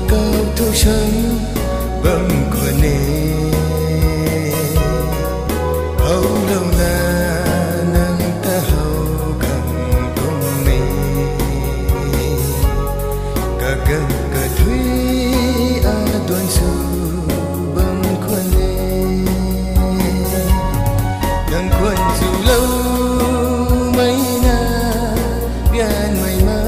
cao thu sáng bấm của nề hầu lâu na nâng ta hầu cầm công mê cả gần cả thủy a tuần su bấm của nề nâng quân dù lâu mấy na biên mây má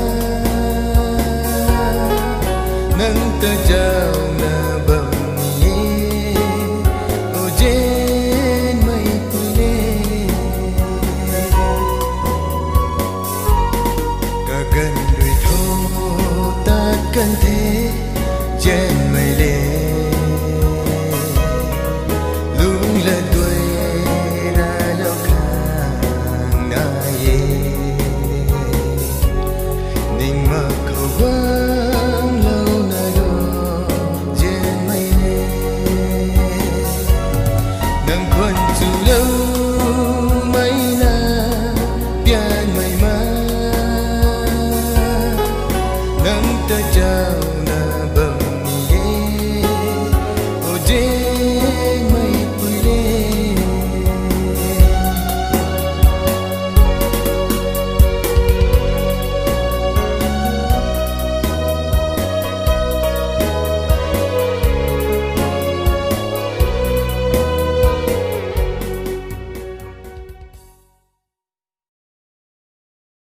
nâng tơ trao na bầm nhé ô trên mây lê cả gần đôi thô ta cần thế trên mây lê